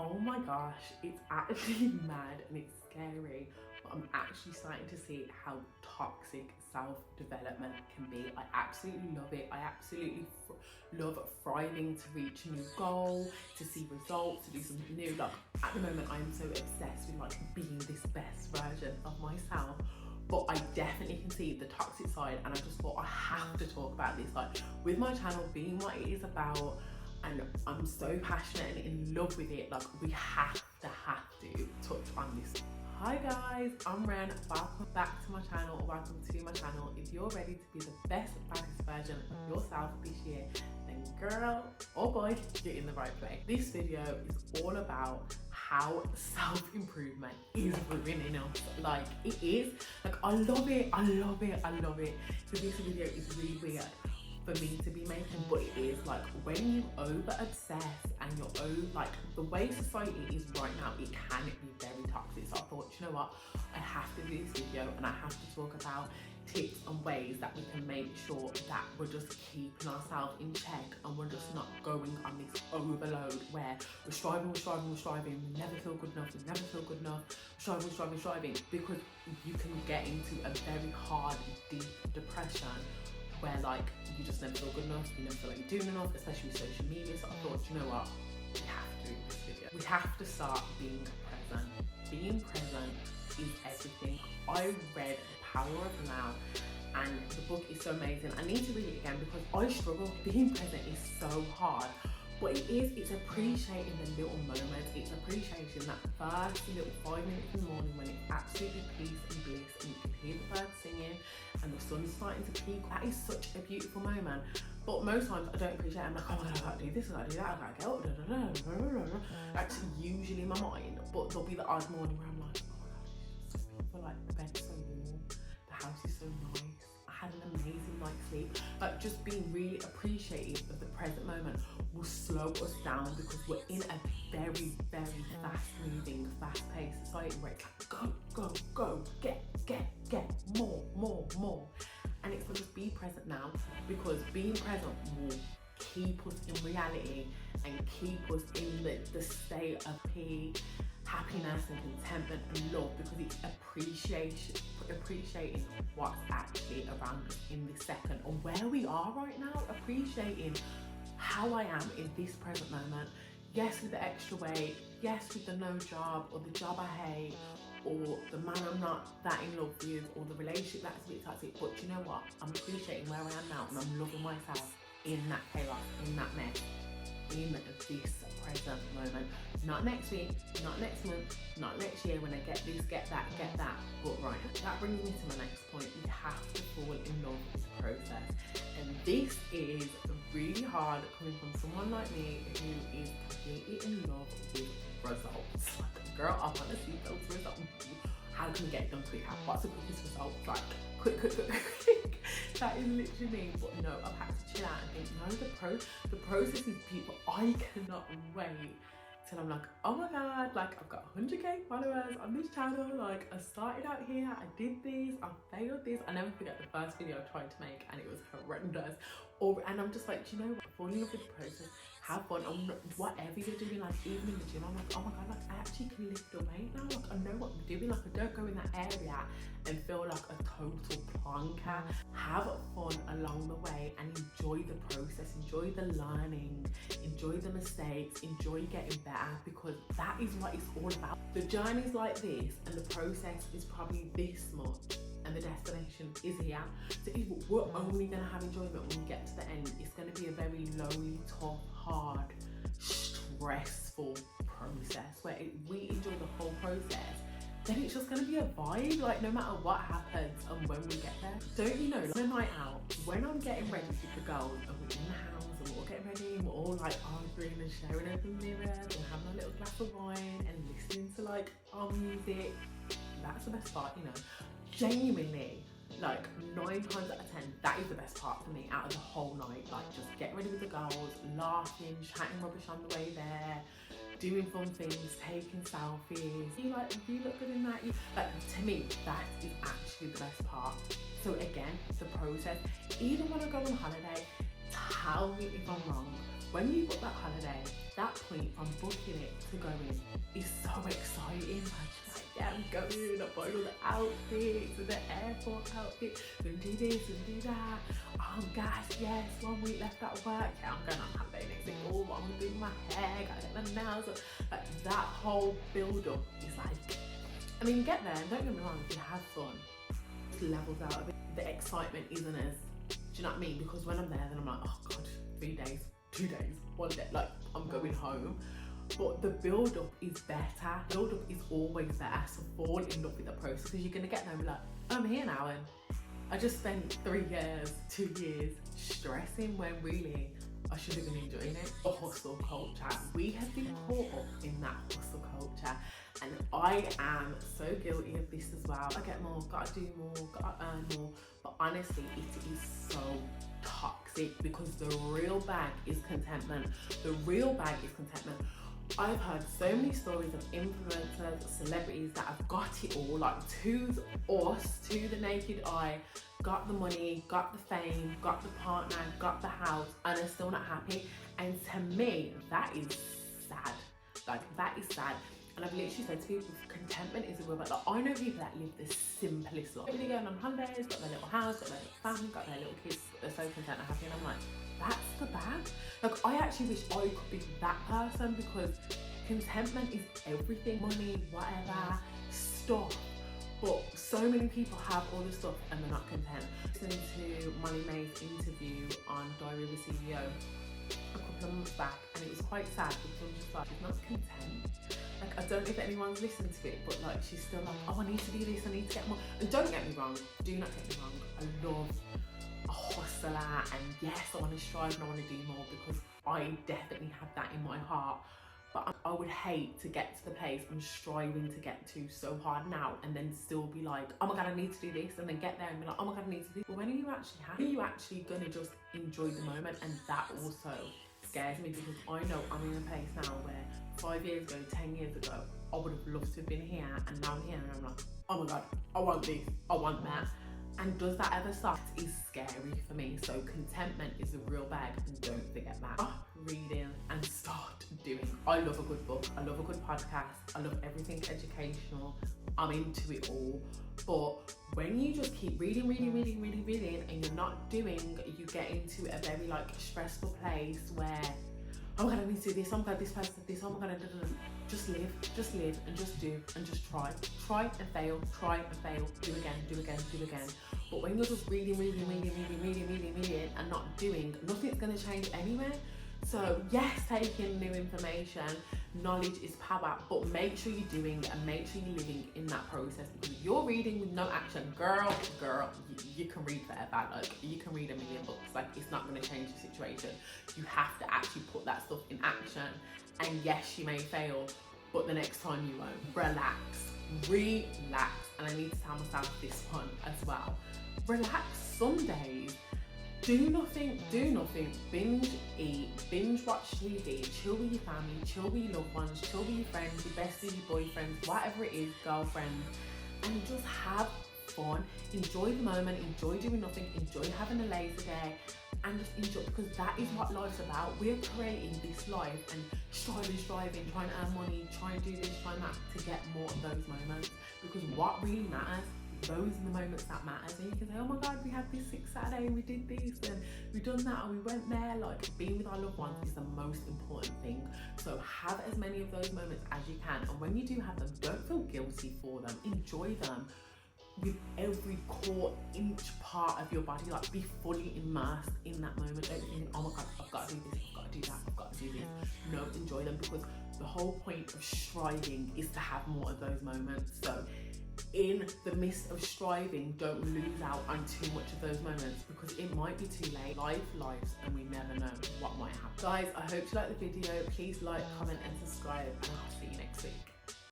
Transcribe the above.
Oh my gosh, it's actually mad and it's scary, but I'm actually starting to see how toxic self-development can be. I absolutely love it. I absolutely love thriving to reach a new goal, to see results, to do something new. Like at the moment, I'm so obsessed with like being this best version of myself. But I definitely can see the toxic side, and I just thought I have to talk about this. Like with my channel being what it is about, and I'm so passionate and in love with it, like we have to touch on this. Hi guys, I'm Ren. Welcome back to my channel, or welcome to my channel. If you're ready to be the best, baddest version of yourself this year, then girl or boy, you're in the right place. This video is all about how self-improvement is ruining us. Like it is, like I love it. So this video is really weird for me to be making, but it is like when you over obsess and you're like the way society is right now, it can be very toxic. So I thought, you know what, I have to do this video and I have to talk about tips and ways that we can make sure that we're just keeping ourselves in check and we're just not going on this overload where we're striving, we never feel good enough, striving, because you can get into a very hard, deep depression where like you just never feel good enough, you never feel like you're doing enough, especially with social media. So I thought, you know what, we have to do this video. We have to start being present. Being present is everything. I read The Power of Now and the book is so amazing. I need to read it again because I struggle. Being present is so hard. But it's appreciating the little moments. It's appreciating that first little 5 minutes in the morning when it's absolutely peace and bliss and you can hear the birds singing and the sun's starting to peak. That is such a beautiful moment. But most times I don't appreciate it. I'm like, oh my God, I gotta do this, I gotta do that, I gotta get up, That's usually my mind. But there'll be the odd morning where I'm like, oh my God, it's so beautiful, like the bed's so warm, the house is so nice. I had an amazing night's sleep. Like just being really appreciative of the present moment will slow us down because we're in a very, very fast moving, fast paced society where it's like go, get more. And it's to just be present now, because being present will keep us in reality and keep us in the state of peace, happiness and contentment and love, because it's appreciating what's actually around us in this second, or where we are right now, appreciating how I am in this present moment. Yes, with the extra weight, yes, with the no job, or the job I hate, or the man I'm not that in love with, or the relationship that's a bit toxic, but you know what? I'm appreciating where I am now and I'm loving myself in that chaos, in that mess, in this present moment. Not next week, not next month, not next year when I get this, get that, but right now. That brings me to my next point. We have to fall in love with the process. And this is really hard coming from someone like me who is completely in love with results. Like, girl, I want to see those results. How can we get it done quick? What's the quickest result? Like, quick. That is literally me. But no, I've had to chill out and think, no, the process is people. I cannot wait till I'm like, oh my God, like I've got 100k followers on this channel. Like I started out here, I did this, I failed this. I never forget the first video I tried to make and it was horrendous. And I'm just like, do you know what? Fall in love with the process, have fun, whatever you're doing, like even in the gym, I'm like, oh my God, like I actually can lift the weight now. Like I know what I'm doing. Like I don't go in that area and feel like a total plonker. Have fun along the way and enjoy the process, enjoy the learning, enjoy the mistakes, enjoy getting better, because that is what it's all about. The journey's like this and the process is probably this much and the destination is here. So if we're only gonna have enjoyment when we get to the end, it's gonna be a very lonely, tough, hard, stressful process where we enjoy the whole process. Then it's just gonna be a vibe, like no matter what happens and when we get there. Don't you know, like, on a night out, when I'm getting ready with the girls and we're in the house and we're all getting ready and we're all like arguing and sharing open mirrors and having a little glass of wine and listening to like our music, that's the best part, you know. Genuinely, like 9 times out of 10, that is the best part for me out of the whole night. Like just getting ready with the girls, laughing, chatting rubbish on the way there, doing fun things, taking selfies. You look good in that. Like to me, that is actually the best part. So again, the process. Even when I go on holiday, tell me if I'm wrong. when you book that holiday, that point from booking it to going is so exciting. Like, yeah, I'm going, I'm buying all the outfits and the airport outfits, gonna do this and do that. Guys, yes, 1 week left at work. Yeah, I'm going on holiday next week. Oh, what I'm gonna do with my hair, gotta get my nails. Like, that whole build up is like, I mean, get there and don't get me wrong, if you have fun, it levels out a bit. The excitement isn't as, do you know what I mean? Because when I'm there, then I'm like, oh God, 3 days, 2 days, 1 day, like I'm going home. But the build up is better. Build up is always better. So fall in love with the process, because you're gonna get there and be like, I'm here now, and I just spent 3 years, 2 years stressing when really I should have been enjoying it. The hustle culture. We have been caught up in that hustle culture, and I am so guilty of this as well. I get more, gotta do more, gotta earn more. But honestly, it is so toxic, because the real bag is contentment. The real bag is contentment. I've heard so many stories of influencers, celebrities that have got it all, like to us, to the naked eye, got the money, got the fame, got the partner, got the house, and are still not happy. And to me, that is sad. Like, that is sad. And I've literally said to people, contentment is a real bag. Like, I know people that live the simplest life. They're going on holidays, got their little house, got their little family, got their little kids, they're so content and happy, and I'm like, that's the bag. Like, I actually wish I could be that person, because contentment is everything. Money, whatever, stuff. But so many people have all this stuff and they're not content. Listening to Molly May's interview on Diary of a CEO a couple of months back, and it was quite sad, because I'm just like, she's not content. Like, I don't know if anyone's listened to it, but like, she's still like, oh, I need to do this, I need to get more. And don't get me wrong, do not get me wrong, I love a hustler, and yes, I want to strive and I want to do more, because I definitely have that in my heart. But I would hate to get to the place I'm striving to get to so hard now, and then still be like, oh my God, I need to do this, and then get there and be like, oh my God, I need to do this. But when are you actually happy? Are you actually gonna just enjoy the moment? And that also scares me, because I know I'm in a place now where 5 years ago, 10 years ago, I would have loved to have been here, and now I'm here and I'm like, oh my God, I want this, I want that. And does that ever stop? It is scary for me. So contentment is a real bag, and don't forget that. Reading and start doing. I love a good book, I love a good podcast, I love everything educational, I'm into it all. But when you just keep reading and you're not doing, you get into a very like stressful place where, oh my God, I need to do this, oh my God, this person did this, oh my God, just live and just do and just try and fail, do again. But when you're just reading and not doing, nothing's gonna change anyway. So yes, taking new information, knowledge is power, but make sure you're doing and make sure you're living in that process, because if you're reading with no action, girl, you can read forever. Like, you can read 1,000,000 books, like, it's not going to change the situation. You have to actually put that stuff in action. And yes, you may fail, but the next time you won't. Relax. And I need to tell myself this one as well. Relax some days. Do nothing, binge eat, binge watch TV, chill with your family, chill with your loved ones, chill with your friends, your besties, your boyfriends, whatever it is, girlfriends, and just have fun. Enjoy the moment, enjoy doing nothing, enjoy having a lazy day, and just enjoy, because that is what life's about. We're creating this life and striving, trying to earn money, trying to do this, trying that, to get more of those moments, because what really matters, those are the moments that matters. And you can say, oh my God, we had this 6th Saturday and we did this and we done that and we went there. Like, being with our loved ones is the most important thing. So have as many of those moments as you can, and when you do have them, don't feel guilty for them. Enjoy them with every core inch part of your body. Like, be fully immersed in that moment. Don't think, oh my God, I've got to do this, I've got to do that, I've got to do this. No, enjoy them, because the whole point of striving is to have more of those moments. So in the midst of striving, don't lose out on too much of those moments, because it might be too late. Lives, and we never know what might happen. Guys, I hope you liked the video. Please like, comment and subscribe, and I'll see you next week.